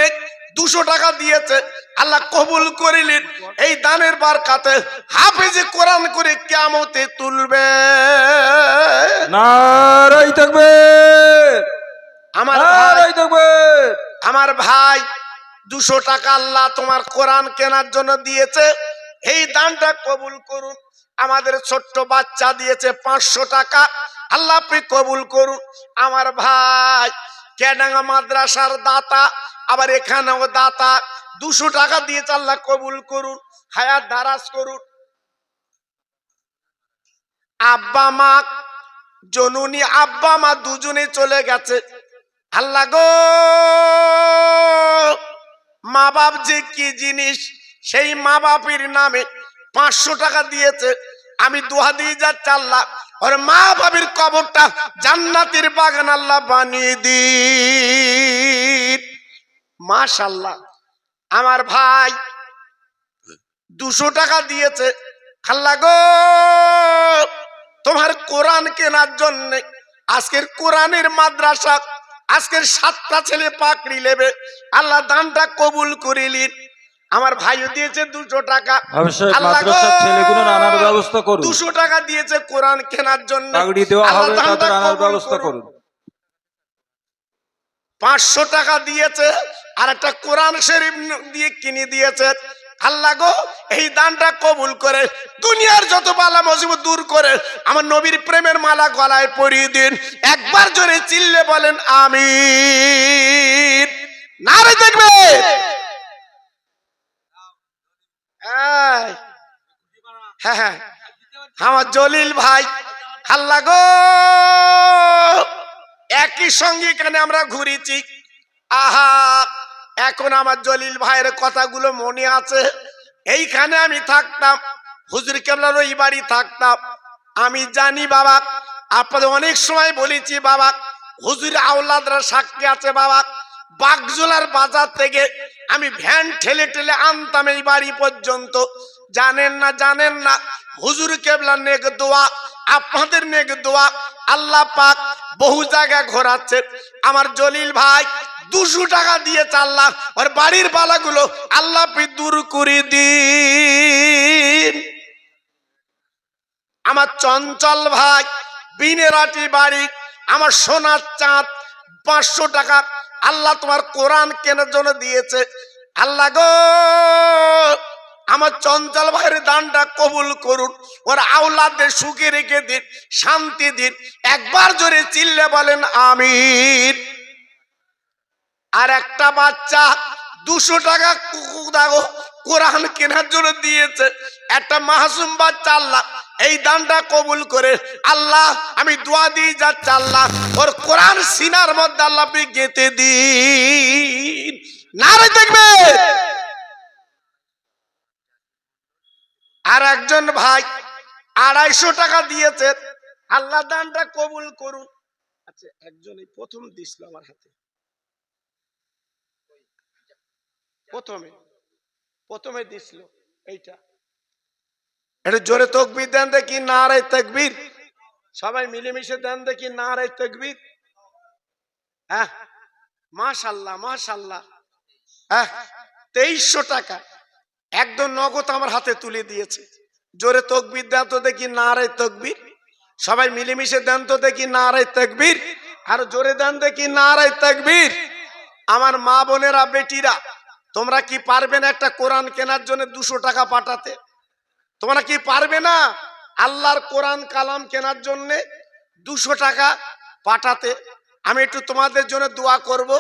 200 টাকা দিয়েছে আল্লাহ কবুল করিলেন। এই দানের বারকাতে হাফেজে কোরআন করে কিয়ামতে তুলবে। নারাই তাকবীর, আমার ভাই 200 টাকা আল্লাহ তোমার কোরআন কেনার জন্য দিয়েছে, এই দানটা কবুল করুন। আমাদের ছোট্ট বাচ্চা দিয়েছে 500 টাকা আল্লাহ আপনি কবুল করুন। আমার ভাই কেডাঙ্গা মাদ্রাসার দাতা, আবার এখানেও দাতা 200 টাকা দিয়েছে আল্লাহ কবুল করুন, হায়াত দারাজ করুন। আব্বা মা জননী আব্বা মা দুজনে চলে গেছে। আল্লাহ গো, মা বাপ যে কি জিনিস, সেই মা বাপের নামে 500 টাকা দিয়েছে, আমি দোয়া দিয়ে যাচ্ছি আল্লাহ ওর মা বাপের কবরটা জান্নাতের বাগান আল্লাহ বানিয়ে দিন। মাশাআল্লাহ। আমার ভাই 200 টাকা দিয়েছে, আল্লাহ গো তোমার কোরআন কেনার জন্য আজকের কোরআনের মাদ্রাসা, আজকের 7টা ছেলে পাকড়ি নেবে, আল্লাহ দানটা কবুল করিলেন। আমার ভাইও দিয়েছে 200 টাকা, অবশ্যই আল্লাহ গো মাদ্রাসার ছেলেগুলো আনার ব্যবস্থা করুন। 200 টাকা দিয়েছে কোরআন কেনার জন্য, পাগড়ি দেওয়া আল্লাহ হবে, দানটা তাদের আনার কবুল ব্যবস্থা করুন। করুন। 500 টাকা দিয়েছে, আর একটা কোরআন শরীফ দিয়ে কিনে দিয়েছে, আল্লাহ গো এই দানটা কবুল করে দুনিয়ার যত বালা মুসিবত দূর করে আমার নবীর প্রেমের মালা গলায় পরিয়ে দিন। একবার জোরে চিল্লে বলেন আমিন। নারে দেখবে হ্যাঁ হ্যাঁ আমার জলিল ভাই, আল্লাহ গো একই সঙ্গে এখানে আমরা ঘুরেছি। আহা, এখন আমার জলিল ভাইয়ের কথাগুলো মনে আছে। এইখানে আমি থাকতাম, হুজুর কেবলার ওই বাড়ি থাকতাম। আমি জানি বাবা, আপনাদের অনেক সময় বলেছি বাবা, হুজুর আওলাদরা সাক্ষী আছে বাবা, বাগজোলার বাজার থেকে আমি ভ্যান ঠেলে ঠেলে আনতাম এই বাড়ি পর্যন্ত। জানেন না জানেন না, হুজুর কেবলার নেক দোয়া, আপনাদের নেক দোয়া, আল্লাহ পাক বহু জায়গায় ঘোরাচ্ছে। আমার জলিল ভাই 200 টাকা দিয়ে চাল্লাম ওর বাড়ির বালাগুলো আল্লাহ দূর করে দিন। আমার চঞ্চল ভাই বিনেরাটি বাড়ি, আমার সোনার চাঁদ 500 টাকা আল্লাহ তোমার কোরআন কেনার জন্য দিয়েছে। আল্লাহ গো আমার চঞ্চল ভাইয়ের দানটা কবুল করুন, ওর আওলাদদের সুখে রেখে দিন, শান্তি দিন। একবার জোরে চিল্লে বলেন আমিন। আর একটা বাচ্চা 200 টাকা কোরআন কেনার জন্য দিয়েছে, একটা মাসুম বাচ্চা, আল্লাহ এই দানটা কবুল করে আল্লাহ আমি দোয়া দিয়ে যাচ্ছি আল্লাহ ওর কোরআন সিনার মধ্যে আল্লাহ আপনি গেঁথে দিন। নারে দেখবে। আর একজন ভাই 250 টাকা দিয়েছে, আল্লাহ দানটা কবুল করুন। আচ্ছা, একজন এই প্রথম দিছিল আমার হাতে, প্রথমে দিছিল এইটা, এটা জোরে তাকবীর দেন দেখি, নারে তাকবীর। সবাই মিলেমিশে দেন দেখি, নারে তাকবীর। হ্যাঁ মাশাআল্লাহ মাশাআল্লাহ। হ্যাঁ 2300 টাকা একদম নগদ আমার হাতে তুলে দিয়েছে। জোরে তাকবীর দেন তো দেখি, নারে তাকবীর। সবাই মিলেমিশে দেন তো দেখি, নারে তাকবীর। আর জোরে দেন দেখি, নারে তাকবীর। আমার মা বোনেরা বেটিরা, তোমরা কি পারবে না একটা কোরআন কেনার জন্য 200 টাকা পাঠাতে? তোমরা কি পারবে না আল্লাহর কোরআন কালাম কেনার জন্য 200 টাকা পাঠাতে? আমি একটু তোমাদের জন্য দোয়া করব,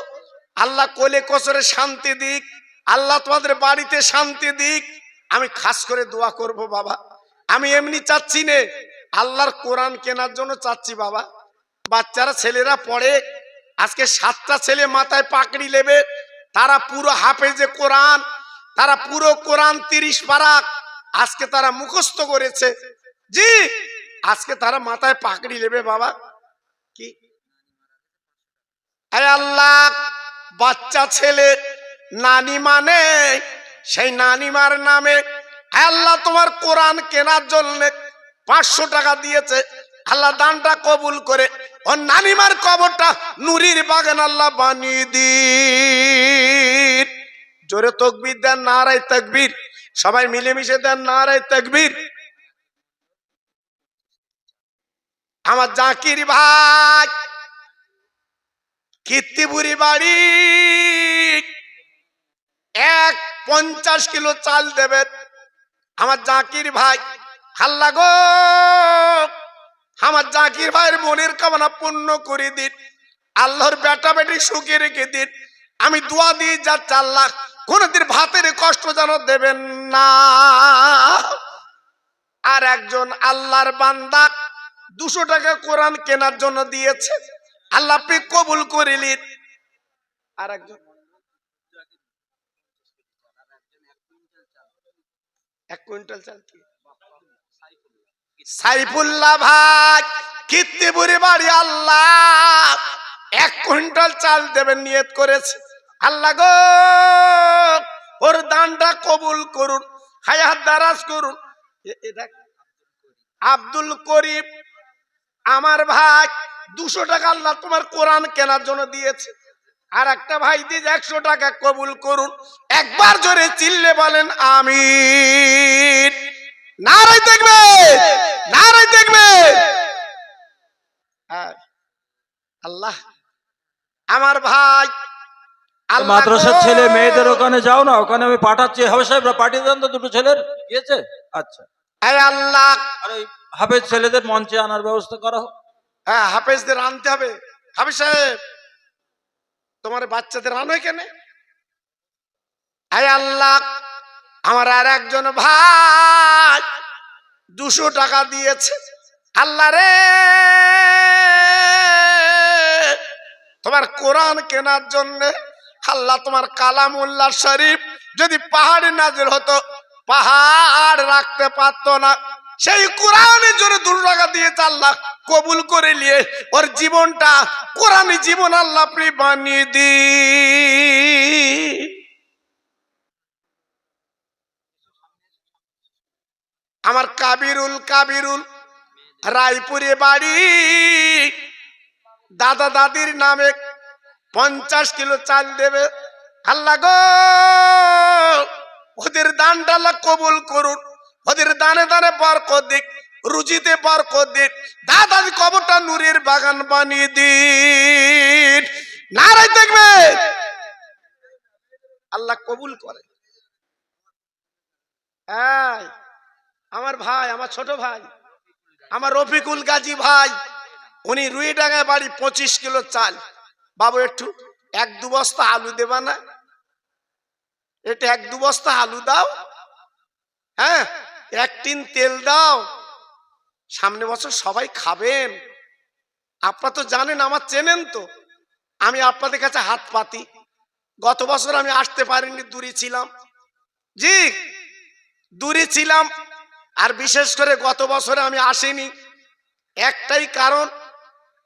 আল্লাহ কোলে কসরে শান্তি দিক, আল্লাহ তোমাদের বাড়িতে শান্তি দিক। আমি খাস করে দোয়া করব বাবা। আমি এমনি চাচ্ছি না, আল্লাহর কোরআন কেনার জন্য চাচ্ছি বাবা। বাচ্চারা ছেলেরা পড়ে, আজকে 7টা ছেলে মাথায় পাকড়ি নেবে, তারা পুরো হাফেজে কোরআন, তারা পুরো কোরআন 30 পারা আজকে তারা মুখস্থ করেছে। জি, আজকে তারা মাথায় পাকড়ি নেবে বাবা। কি আল্লাহ, বাচ্চা ছেলে নানি মানে সেই নানিমার নামে আল্লাহ তোমার কোরআন কেনার জন্য 500 টাকা দিয়েছে, আল্লাহ দানটা কবুল করে ওর নানিমার কবরটা নুরির বাগান আল্লাহ বানিয়ে দিন। জোরে তাকবীর দেন, নারে তাকবীর। সবাই মিলেমিশে দেন, নারে তাকবীর। আমার জাকির ভাই কীর্তিপুরি বাড়ি 50 কিলো চাল দেবেন। আমার জাকির ভাই, আল্লাহ গো আমার জাকির ভাইয়ের মনের কামনা পূর্ণ করে দিন, আল্লাহর বেটা বেটি সুখে রেখে দিন। আমি দোয়া দিয়ে যাচ্ছি আল্লাহ কোনদিন ভাতের কষ্ট যেন দেবেন না। আর একজন আল্লাহর বান্দা 200 টাকা কোরআন কেনার জন্য দিয়েছে, আল্লাহ আপনি কবুল করিলেন। আর একজন 1 কুইন্টাল চাল কি সাইফুল্লাহ ভাই কীর্তিপুরি বাড়ি আল্লাহ 1 কুইন্টাল চাল দেবেন নিয়ত করেছে। আল্লাহ গো ওর দানটা কবুল করুন, হায়াত দারাজ করুন। এটা আব্দুল করিম আমার ভাই 200 টাকা আল্লাহ তোমার কোরআন কেনার জন্য দিয়েছে। আর একটা ভাই দিয়ে 100 টাকা কবুল করুন। একবার জোরে চিল্লে বলেন আমিন। নারাই দেখবে, নারাই দেখবে। আল্লাহ আমার ভাই মাদ্রাসার ছেলে মেয়েদের ওখানে যাও না, ওখানে আমি পাঠাচ্ছি। হাফেজ সাহেবরা পাঠিয়ে দেন তো, দুটো ছেলের গিয়েছে। আচ্ছা আল্লাহ, আর ওই হাফেজ ছেলেদের মঞ্চে আনার ব্যবস্থা করা হোক। হ্যাঁ হাফেজদের আনতে হবে। হাফেজ সাহেব তোমার বাচ্চাদের আনো কেন? আল্লাহ আমার আর একজন ভাই 200 টাকা দিয়েছে। আল্লাহ রে তোমার কোরআন কেনার জন্য, আল্লাহ তোমার কালামুল্লাহ শরীফ যদি পাহাড়ে নাজিল হতো, পাহাড় রাখতে পারতো না। সেই কোরআনের জন্য 200 টাকা দিয়েছে। আল্লাহ কবুল করে নিয়ে ওর জীবনটা কোরআনী জীবন আল্লাহ আপনি বানিয়ে দিন। আমার কাবিরুল রায়পুরে বাড়ি, দাদা দাদির নামে 50 কিলো চাল দেবে। আল্লাহ গো ওদের দানটা আল্লাহ কবুল করুন, ওদের দানে দানে বরকত দিক, রুজিতে বরকত দিক। দাদার কবরটা নূরের বাগান বানিয়ে দিন। নারাই দেখবে আল্লাহ কবুল করে। আমার ভাই, আমার ছোট ভাই, আমার রফিকুল গাজী ভাই, উনি রুইডাঙ্গায় বাড়ি, 25 কিলো চাল। বাবু একটু 1-2 বস্তা আলু দেবা না? এটা 1-2 বস্তা আলু দাও, হ্যাঁ 1 টিন তেল দাও, সামনে বছর সবাই খাবেন। আপনারা তো জানেন, আমার চেনেন তো, আমি আপনাদের কাছে হাত পাতি। গত বছর আমি আসতে পারিনি, দূরে ছিলাম। জি দূরে ছিলাম। আর বিশেষ করে গত বছরে আমি আসিনি একটাই কারণ,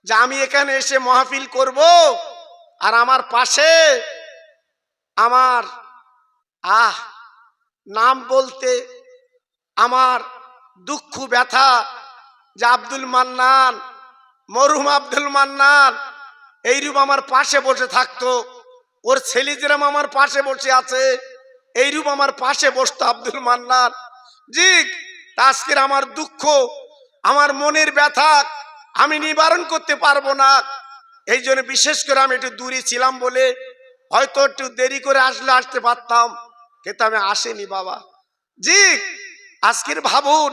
যে আমি এখানে এসে মাহফিল করব, আর আমার পাশে আমার নাম বলতে আমার দুঃখ ব্যথা, যে আব্দুল মান্নান, মরহুম আব্দুল মান্নান এইরূপ আমার পাশে বসে থাকতো। ওর ছেলে যেরকম আমার পাশে বসে আছে, এইরূপ আমার পাশে বসতো আব্দুল মান্নান। জি আজকের আমার দুঃখ, আমার মনের ব্যথা আমি নিবারণ করতে পারবো না। এই জন্য বিশেষ করে আমি একটু দূরে ছিলাম বলে হয়তো একটু দেরি করে আসলে আসতে পারতাম, কিন্তু আমি আসিনি বাবা। জি আজকের ভাবুন,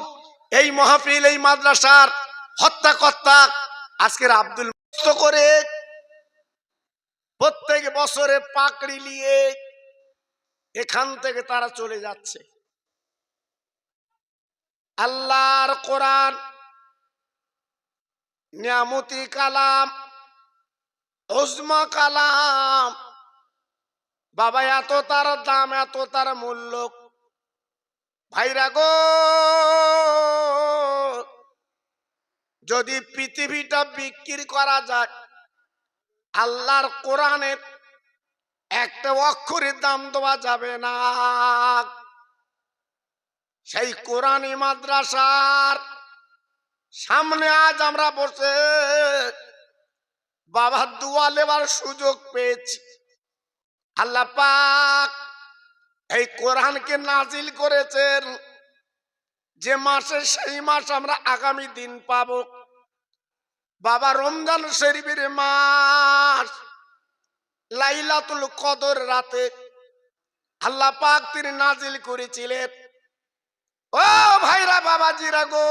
এই মাহফিল, এই মাদ্রাসার হত্যাকর্তা আজকের আব্দুল করে প্রত্যেক বছরে পাকড়ি নিয়ে এখান থেকে তারা চলে যাচ্ছে। আল্লাহর কোরআন নিয়ামতি কালাম, উজমা কালাম, বাবা এত তার দাম, এত তার মূল্য। ভাইরা গো যদি পৃথিবীটা বিক্রি করা যায়, আল্লাহর কোরআনের একটা অক্ষরের দাম দেওয়া যাবে না। সেই কোরআনী মাদ্রাসার সামনে আজ আমরা বসে বাবার দোয়া নেবার সুযোগ পেয়েছি। আল্লাহ পাক এই কোরআনকে নাজিল করেছেন যে মাসে, সেই মাস আমরা আগামী দিন পাবো। বাবা রমজান শরীফের মাস, লাইলাতুল কদর রাতে আল্লাহ পাক তিনি নাজিল করেছিলেন। ও ভাইরা, বাবাজিরা গো,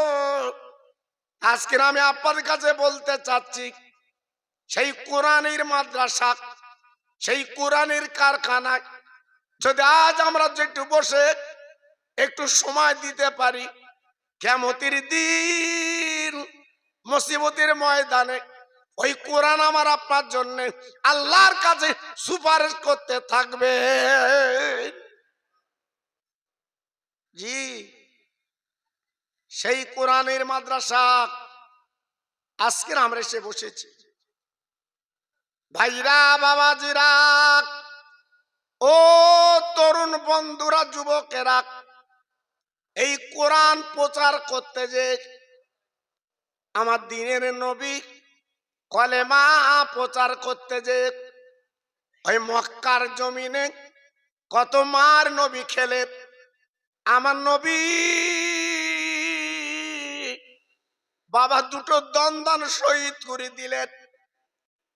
আজকে আমি আপনাদের কাছে বলতে চাচ্ছি, সেই কোরআনের মাদ্রাসা, সেই কোরআনের কারখানায় যদি আজ আমরা যেটু বসে একটু সময় দিতে পারি, কিয়ামতের দিন মুসিবতের ময়দানে ওই কোরআন আমার আপনার জন্য আল্লাহর কাছে সুপারিশ করতে থাকবে। জি, সেই কোরআনের মাদ্রাসা আজকে আমরা এসে বসেছি। ভাইরা, বাবাজিরা, ও তরুণ বন্ধুরা, যুবকেরা, এই কোরআন প্রচার করতে যে আমার দিনের নবী কলেমা প্রচার করতে যে ওই মক্কার জমিনে কত মার নবী খেলে, আমার নবী বাবা দুটো দন্দন শহীদ করে দিলেন।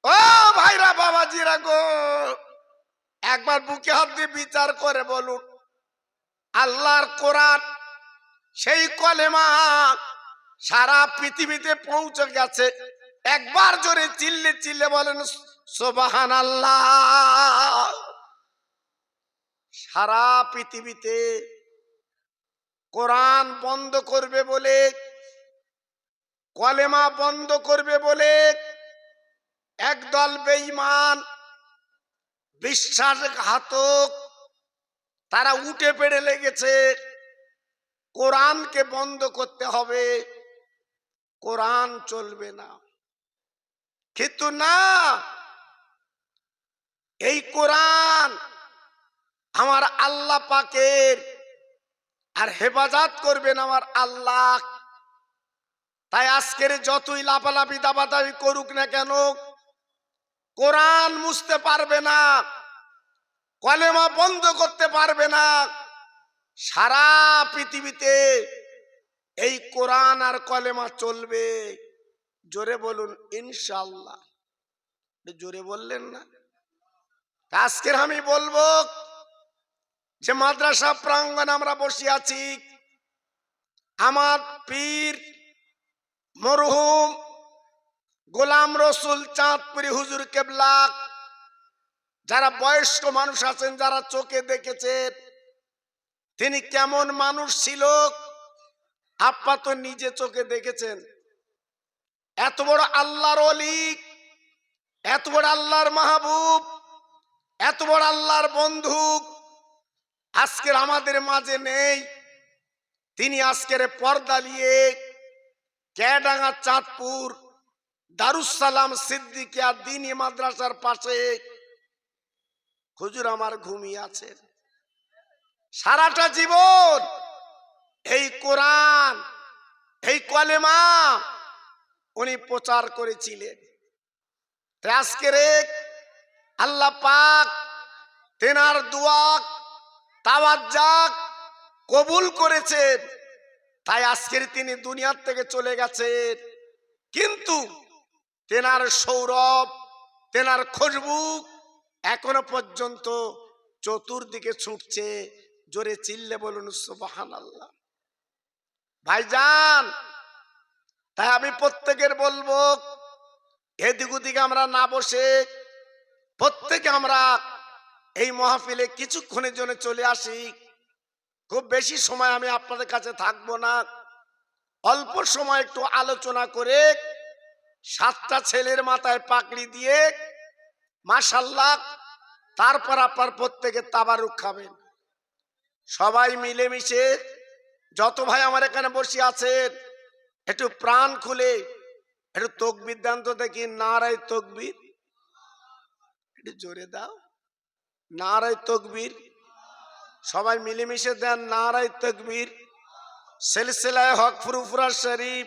ও ভাইরা, বাবাজিরা গো, একবার বুকে হাত দিয়ে বিচার করে বলুন, আল্লাহর কোরআন সেই কলেমা সারা পৃথিবীতে পৌঁছে গেছে। একবার জোরে চিল্লে চিল্লে বলেন সুবহানাল্লাহ। সারা পৃথিবীতে কোরআন বন্ধ করবে বলে, কলেমা বন্ধ করবে বলে একদল বেঈমান বিশ্বাসঘাতক তারা উঠে পেড়ে লেগেছে। কোরআনকে বন্ধ করতে হবে, কোরআন চলবে না। কিন্তু না, এই কোরআন আমার আল্লাহ পাকের, আর হেফাজত করবেন আমার আল্লাহ। তাই আজকের যতই লাফালাফি দাবাদাবি করুক না কেন, কোরআন মুছতে পারবে না, কলেমা বন্ধ করতে পারবে না। সারা পৃথিবীতে এই কোরআন আর কলেমা চলবে। জোরে বলুন ইনশাআল্লাহ। জোরে বললেন না? আজকের আমি বলবো যে মাদ্রাসা প্রাঙ্গণে আমরা বসে আছি, আমার পীর মরহুম গোলাম রসুল চাঁদপুরি হুজুর কেবলা, যারা বয়স্ক মানুষ আছেন, যারা চোখে দেখেছেন তিনি কেমন মানুষ ছিল, আপা তো নিজে চোখে দেখেছেন। এত বড় আল্লাহর ওলি, এত বড় আল্লাহর মাহবুব, এত বড় আল্লাহর বন্ধু আজকের আমাদের মাঝে নেই। তিনি আজকের পর্দা নিয়ে ক্যাডাঙ্গা চাঁদপুর দারুসালাম সিদ্দিকিয়া দ্বীনি মাদ্রাসার পাশে হুজুর আমার ঘুমিয়ে আছেন। সারাটা জীবন এই কোরআন, এই কলেমা উনি প্রচার করেছিলেন। আজকের আল্লাহ পাক তেনার দোয়া তাওয়াজ্জুদ কবুল করেছেন, তাই আজকের তিনি দুনিয়ার থেকে চলে গেছেন। কিন্তু তেনার সৌরভ, তেনার খুশবু এখনো পর্যন্ত চতুর্দিকে ছুটছে। জোরে চিল্লে বলুন সুবহানাল্লাহ। ভাইজান, তাই আমি প্রত্যেকের বলবো, এদিক ওদিকে আমরা না বসে প্রত্যেকে আমরা এই মাহফিলে কিছুক্ষণের জন্য চলে আসি। খুব বেশি সময় আমি আপনাদের কাছে থাকবো না, অল্প সময় একটু আলোচনা করে 7টা ছেলের মাথায় পাগড়ি দিয়ে মাশাআল্লাহ, তারপর আপনার প্রত্যেকে তাবারুক খাবেন। সবাই মিলেমিশে যত ভাই আমার এখানে বসে আছেন, একটু প্রাণ খুলে একটু তাকবীর দেন তো দেখি। নারায়ে তাকবীর, একটু জোরে দাও, নারায়ে তাকবীর। সবাই মিলেমিশে দেন নারায়ে তাকবীর। সিলসিলায়ে হক ফুরফুরা শরীফ,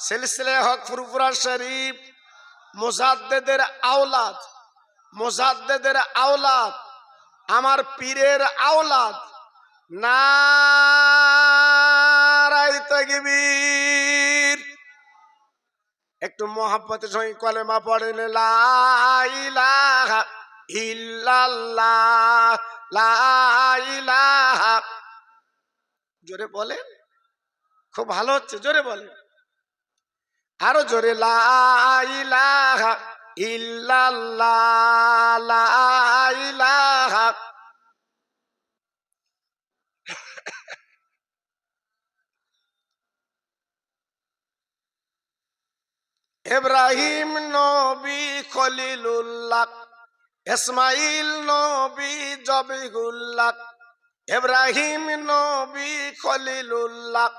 সিলসিলায়ে হক ফুরফুরা শরীফ, মুজাদ্দিদের আওলাদ, মুজাদ্দিদের আওলাদ, আমার পীরের আওলাদ, নারায়ে তাকবীর। একটু মোহাব্বতের সঙ্গে কলেমা পড়েন, লা ইলাহা ইল্লাল্লাহ, লা ইলাহা। জোরে বলেন, খুব ভালো হচ্ছে, জোরে বলেন, আরো জোরে, লা ইলাহা ইল্লাল্লাহ, লা ইলাহা। ইব্রাহিম নবী খলিলুল্লাহ, ইসমাইল নবী জবিহুল্লাহ, ইব্রাহিম নবী খলিলুল্লাহ,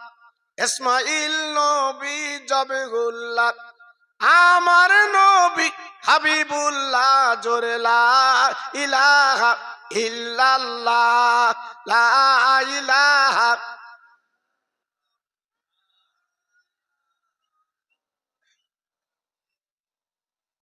ইসমাইল নবী জবিহুল্লাহ, আমার নবী হাবিবুল্লাহ। জোরে লা ইলাহা ইল্লাল্লাহ, লা ইলাহা